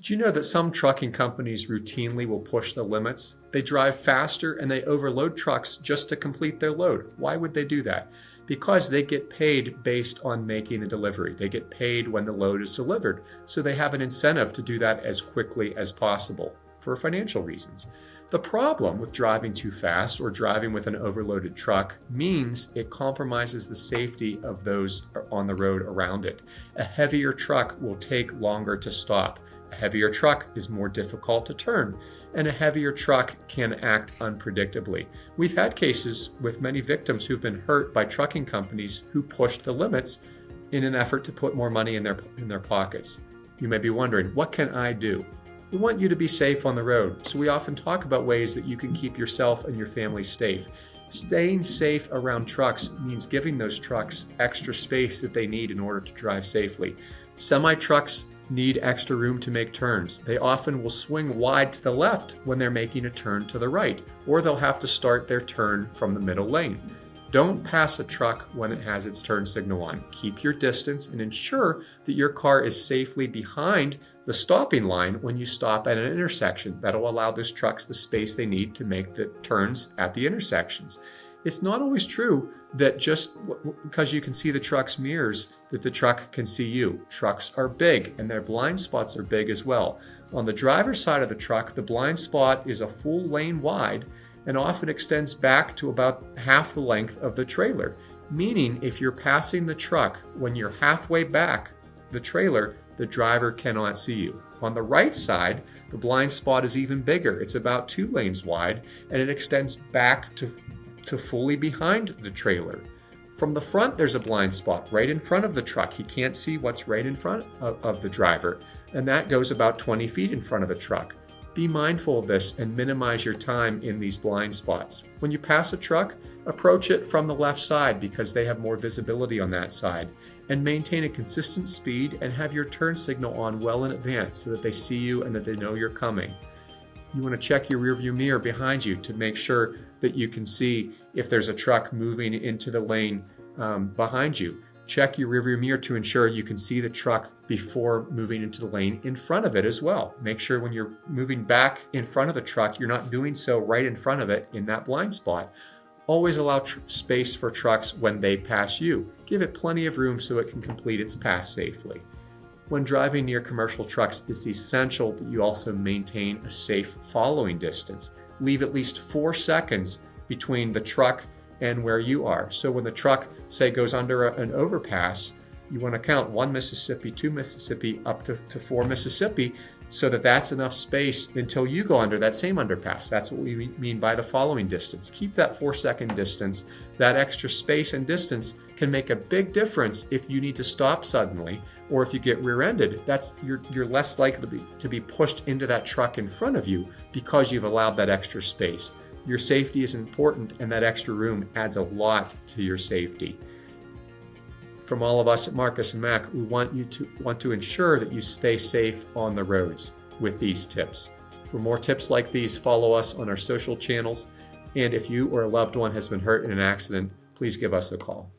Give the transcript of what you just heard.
Do you know that some trucking companies routinely will push the limits? They drive faster and they overload trucks just to complete their load. Why would they do that? Because they get paid based on making the delivery. They get paid when the load is delivered. So they have an incentive to do that as quickly as possible for financial reasons. The problem with driving too fast or driving with an overloaded truck means it compromises the safety of those on the road around it. A heavier truck will take longer to stop. A heavier truck is more difficult to turn, and a heavier truck can act unpredictably. We've had cases with many victims who've been hurt by trucking companies who pushed the limits in an effort to put more money in their pockets. You may be wondering, what can I do? We want you to be safe on the road, so we often talk about ways that you can keep yourself and your family safe. Staying safe around trucks means giving those trucks extra space that they need in order to drive safely. Semi-trucks need extra room to make turns. They often will swing wide to the left when they're making a turn to the right, or they'll have to start their turn from the middle lane. Don't pass a truck when it has its turn signal on. Keep your distance and ensure that your car is safely behind the stopping line when you stop at an intersection. That'll allow those trucks the space they need to make the turns at the intersections. It's not always true that just because you can see the truck's mirrors that the truck can see you. Trucks are big and their blind spots are big as well. On the driver's side of the truck, the blind spot is a full lane wide and often extends back to about half the length of the trailer. Meaning if you're passing the truck when you're halfway back the trailer, the driver cannot see you. On the right side, the blind spot is even bigger. It's about 2 lanes wide and it extends back to fully behind the trailer. From the front, there's a blind spot right in front of the truck. He can't see what's right in front of the driver, and that goes about 20 feet in front of the truck. Be mindful of this and minimize your time in these blind spots. When you pass a truck, approach it from the left side because they have more visibility on that side, and maintain a consistent speed and have your turn signal on well in advance so that they see you and that they know you're coming. You want to check your rearview mirror behind you to make sure that you can see if there's a truck moving into the lane behind you. Check your rearview mirror to ensure you can see the truck before moving into the lane in front of it as well. Make sure when you're moving back in front of the truck, you're not doing so right in front of it in that blind spot. Always allow space for trucks when they pass you. Give it plenty of room so it can complete its pass safely. When driving near commercial trucks, it's essential that you also maintain a safe following distance. Leave at least 4 seconds between the truck and where you are. So when the truck, say, goes under an overpass, you want to count 1 Mississippi, 2 Mississippi, up to 4 Mississippi, so that that's enough space until you go under that same underpass. That's what we mean by the following distance. Keep that 4-second distance. That extra space and distance can make a big difference if you need to stop suddenly or if you get rear-ended. You're less likely to be pushed into that truck in front of you because you've allowed that extra space. Your safety is important, and that extra room adds a lot to your safety. From all of us at Marcus Mack, we want to ensure that you stay safe on the roads with these tips. For more tips like these, follow us on our social channels. And if you or a loved one has been hurt in an accident, please give us a call.